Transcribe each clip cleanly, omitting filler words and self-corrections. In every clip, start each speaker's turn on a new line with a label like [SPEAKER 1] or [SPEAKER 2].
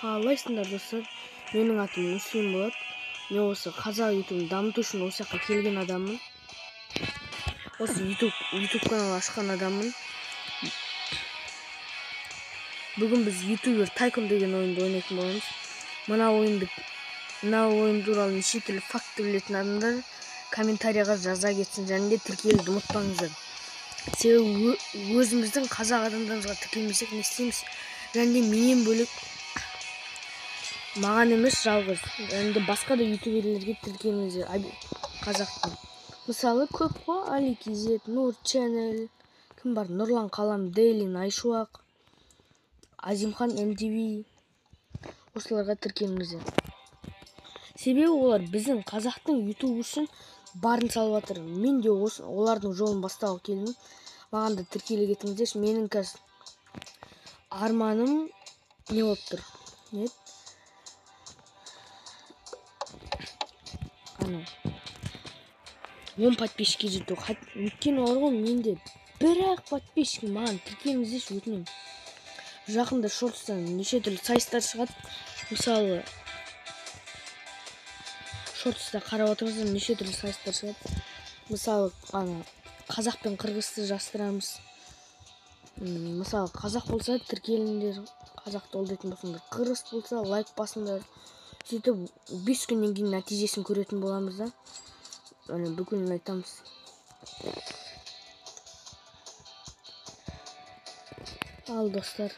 [SPEAKER 1] Каалайсыңдар достор, менин атым Муслим болот. Мен осы казак ютубун дамытуу үчүн осы жака келген адаммын. Осы YouTube канал ачкан адаммын. Бүгүн биз YouTuber Tycoon деген оюнду ойнойтун болобуз. Мына оюн тууралуу нече түрлүү факты билетін адамдар комментарийга жаза кетсин және де тиркелүүнү унутпаңыздар. Себеби өзүбүздүн казак адамдарыбызга тиркелмесек не істеймиз? Және де менен бөлөк маған емес жалғыз. Және де басқа да ютуберлерге тіркеліңіздер қазақтың. Мысалы көп қой, Али KZ, Нур Channel, кім бар? Нұрлан Қалам, Дейлин, Айшуақ, Азимхан MTV. Осыларға тіркеліңіздер. Себебі олар біздің қазақтың ютуб үшін барын салып жатыр. Мен де олардың жолын бастауға келдім. Маған да тіркеле кетіңіздер. Менің қазір арманым не болып тұр? Нет? 10 подписчикке жету. Өйткені олар ғой менде бірақ подписчик маған тіркеліңіздерші өтінемін. Жақында шортстан неше түрлі сайыстар шығады. Мысалы шортста қарап отырыңыздар, неше түрлі сайыстар шығады. Мысалы қазақ пен қырғызды жастырамыз. Мысалы қазақ болса тіркеліңдер, қазақты ол дейтін болсаңдар. Қырғыз болса лайк басыңдар. Сөйтіп 5 күннен кейін нәтижесін көретін боламыз да. Бүгін айтамыз. Ал достар,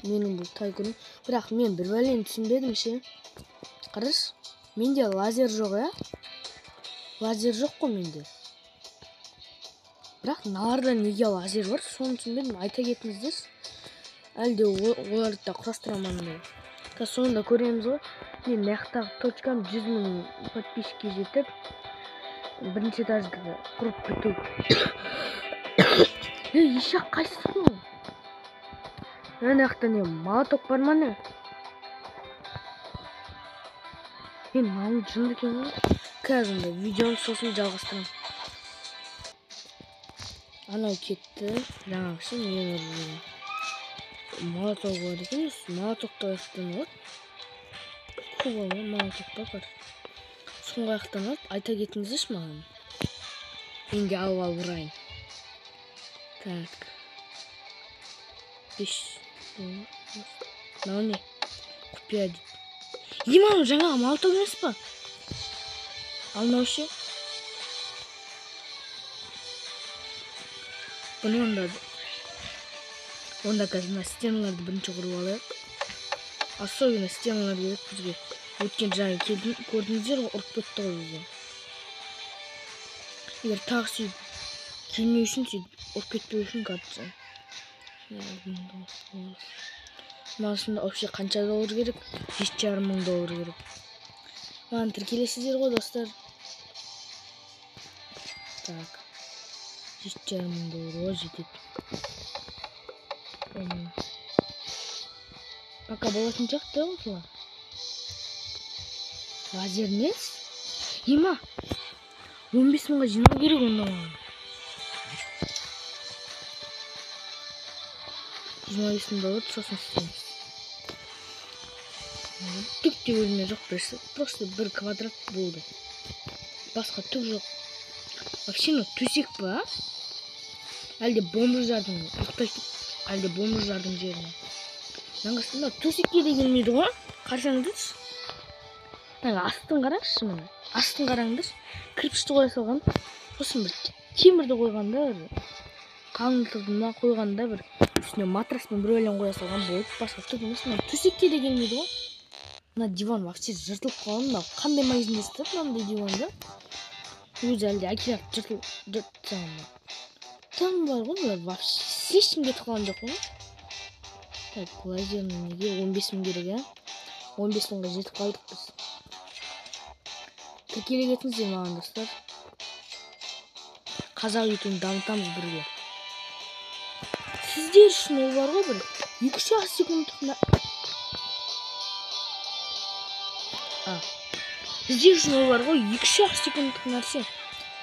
[SPEAKER 1] менің бұл Tycoon. Бірақ мен бір бәлені түсінбедім ше. Қараш, менде лазер жоқ, лазер жоқ қой менде. Бірақ мыналарда неге лазер бар, соны түсінбедім. Айта кетіңіздер. Әлде оларды да құрастырамын. Соңында көреміз ғой. Мен маяқтағы точкам 100 000 подписчикке жетіп, бірінші этажды құрып біту. Ешақ қайсың ғой? Ана жақта не, молоток бар ма не? Мынау жынды екен ғой. Қазір видеоны сосын жалғастырамын. Анау кетті. Жаңағысы не бар? Молоток бар екен. Молотокты аяқтан алып. Көп молоток бар. Соңғы аяқтан алып, айта кетіңіздерші маған. Менде алып ұрайын. Так. 5. Мынау не? Құпия дейді. Мынау жаңағы молоток емес па? Ал мынау ше? Бұны онда қазір стеналарды бірінші құрып алайық. Особенно стеналар керек бізге. Өткен жаңа көрдіңіздер ғой, ұрып кетті ғой бізге. Егер тағы сөйтіп келмеу үшін, ұрып кетпеу үшін қатты. Мынасында вообще қанша доллар керек? 5,5 мың доллар керек. Маған тіркелесіздер ғой достар. Так. 5,5 мың доллар о жетеді. Пока болатын жақты осылар. Лазер емес? 15 мыңға жинау керек онда маған. 25 мың доллар сосын істейміз. Түк те бөлме жоқ, просто бір квадрат болды. Басқа түк жоқ. Вообще төсек па? Әлде бомбыжардың жеріне. Наңғысында төсекке де келмейді ғой. Қарсаңыздаршы. Астын қараңызшы міне. Астын қараңыздаршы. Кірпішті қоя салған. Сосын бір темірді қойғанда, қалыңдығына қойғанда бір үстіне матраспен бір өлең қоя салған болып, басқа түк емес. Төсекке де келмейді ғой. Мына диван вообще жыртылып қалған. Қандай магазинде сатады мынандай диванды? Өзі әлде әкеліп жыртсам. Там бар ғой, бұлар вообще ешкім кетіп қалған жоқ қой. Так, лазерный неге 15 мың керек, 15 мыңға жетіп қалдық біз. Тіркеле кетіңіздер маған достар. Қазақ ютубын дамытамыз бірге. Сіздер үшін ол бар ғой бір 2,5 секундтық. Сіздер үшін ол бар ғой 2,5 секундтық нәрсе.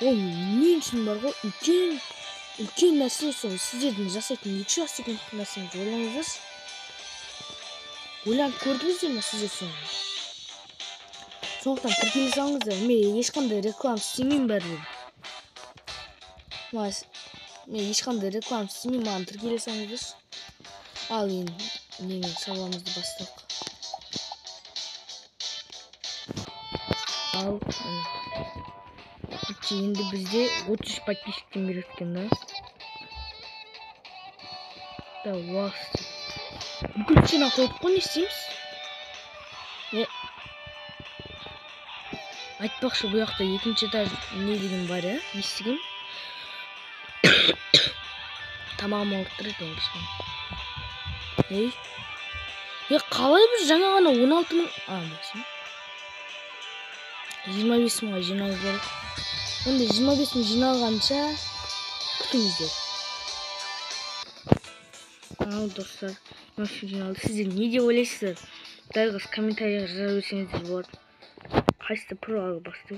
[SPEAKER 1] Ол мен үшін бар ғой үлкен нәрсе. Сіздердің жасайтын 2,5 секундтық нәрсені ойлаңыздаршы. ойланып көрдіңіздер ме сіздер соны? Сондықтан тіркеле салыңыздар. Мен ешқандай реклама істемеймін бәрібір. Мен ешқандай реклама істемеймін, маған тіркеле салыңыздар. Ал енді нені сабағымызды бастайық. Ал енді бізде 33 подписчиктен бері өткен, да? Да, уақыт. Бүкіл сені қойып қой, не істейміз? Айтпақшы, бұл жақта екінші этаж не деген бар, не істеген? Тамағым алып тұрады кішкене. Қалай біз жаңа ғана 16 мың... Басым. 25 мыңға жинауыз керек. Онда 25 мың жиналғанша күтіңіздер. Ал достар, машин жиналды. Сіздер не деп ойлайсыздар? Дәл қыз комментарияға жаза берсеңіздер болады. Қайсысы пұрағы басты?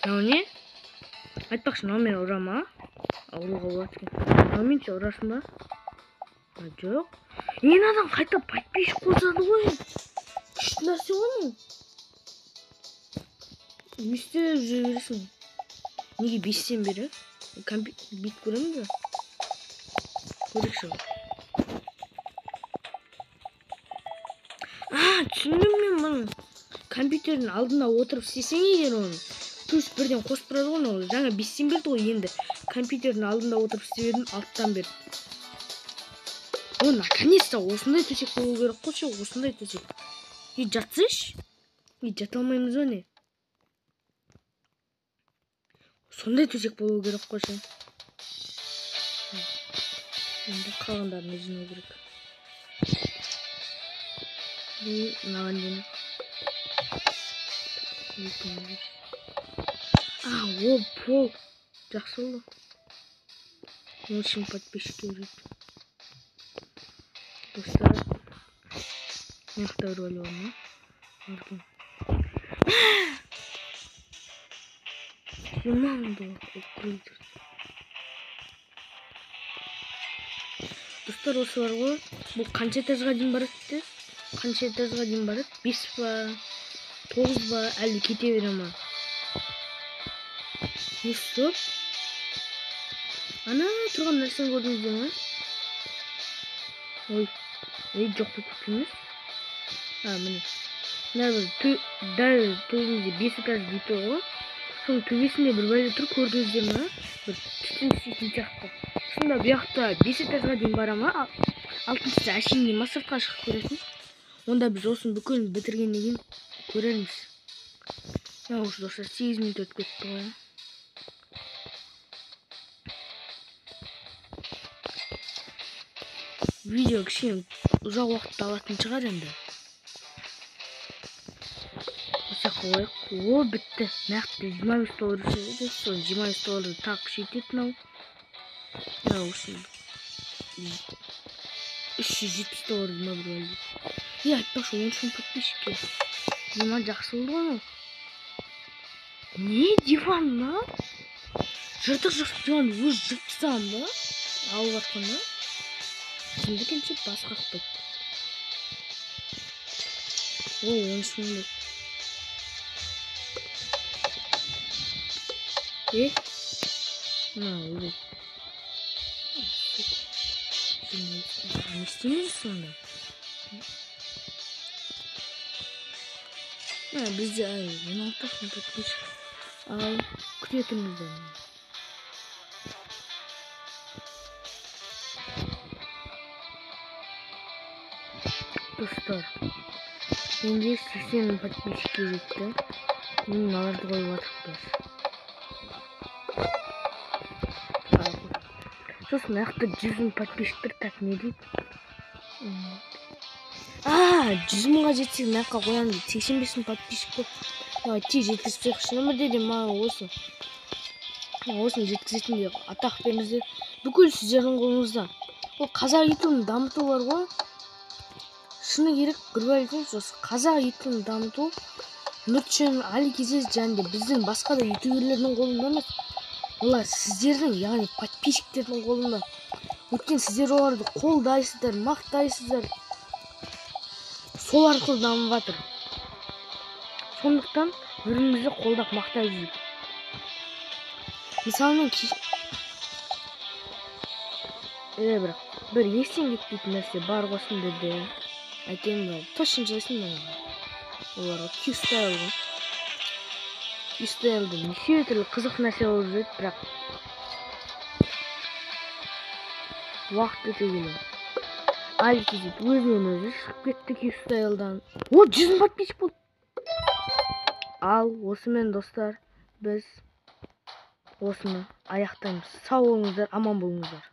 [SPEAKER 1] Мынау не? Айтпақшы, мынау мен ұрама? Ауруға болады екен. Мынау менше ұрасын ба? Жоқ. Адам қайта подписчик қосады ғой. Күшті нәрсе ғой мен. Өстіп жүре бересің. Неге 5-тен бері? Бит көреміз ба? Көрекші. Түсіндім мен бұны. Компьютердің алдына отырып істесең егер оны. Плюс бірден қосып тұрады ғой, ол жаңа 5-тен берді ғой, енді компьютердің алдында отырып істеп едім, 6-тан берді. Наконец-то осындай төсек болу керек қойшы, осындай төсек. Жатсыш? Жата алмаймыз ғой не? Сондай төсек болу керек қойшы. Енді қалғандарына жинау керек. Мынаған жинау. Пол. Жақсы oldu. 1000 подписчики уже. Достар. Мықты роль var mı? Pardon. Достар, осы бар ғой. Бұл қанша этажға дейін барады? Қанша этажға дейін барады? 5 па, 9 ба, әлі кете бере ма? Не стоп? Ана тұрған нәрсені көрдіңіздер ме? Ой, жоқ болып кеткенбіз. Міне. Дәл төбемізде 5 этаж дейді ғой. Соның төбесінде бір бәле тұр, көрдіңіздер ме? Бір түтін істейтін сияқты. Сонда бұл жақта 5 этажға дейін бара ма? 6-сы әшейін Масартқа шығып көресің. Онда біз осыны бүкілін бітіргеннен кейін көрерміз. Осы достар 8 минут өтіп кетті ғой. Видео кішкене ұзақ уақытты алатын шығар енді. Осы қойық. Бітті. Нақты $25 еді. Сол $25 тағы күшейтетін ау. Осы $370 ма бір әлді. Айтпақшы 10 подписчики. Диван жақсы болды ғой. Не диван ма? Жыртық жақсы диван өз жыртсам ба? Алып атқан ба? Кімдікінше бас қақпайды. 13 мың болды. Өлі. Не істемейді сонда? Бізде 16 мың подписчик. Ал күтетімізді. Достар, менде 80 мың подписчикке жетті. Мен аларды қойып атырмыз. Сосын аяқта 100 мың подписчиктер, так не дейді? 100 мыңға жетсек аяққа қоямын дейді. 85 мың подписчик көп. Тез жеткізсек шын өмірде де маған осы. Осыны жеткізетін де атақ беріңіздер. Бүкіл сіздердің қолыңызда. Ол қазақ ютубын дамыту бар ғой. Шыны керек, көріп осы қазақ ютубын дамыту Нұрчен, Али Кезез және біздің басқа да ютуберлердің қолында емес. Олар сіздердің, яғни подписчиктердің қолында. Өткен сіздер оларды қолдайсыздар, мақтайсыздар. сол аркылуу дамып атыр. Сондуктан бириңизди колдоп мактай жүрүп. Мисалы мен бирок бир эстен кетпейтин нерсе бар болсун деди. Айтайынбы, точно жазсын мен. Оларга Q-Style. Q-Style'да неше түрлүү кызык нерсе болуп жүрөт, бирок вакыт өтө келе. Альтизит өзүнөн өзү чыгып кетти Q-Style'дан. О, 100 подписчик болду. Ал осы менен достар, биз осуну аяктайбыз. Сау болуңуздар, аман болуңуздар.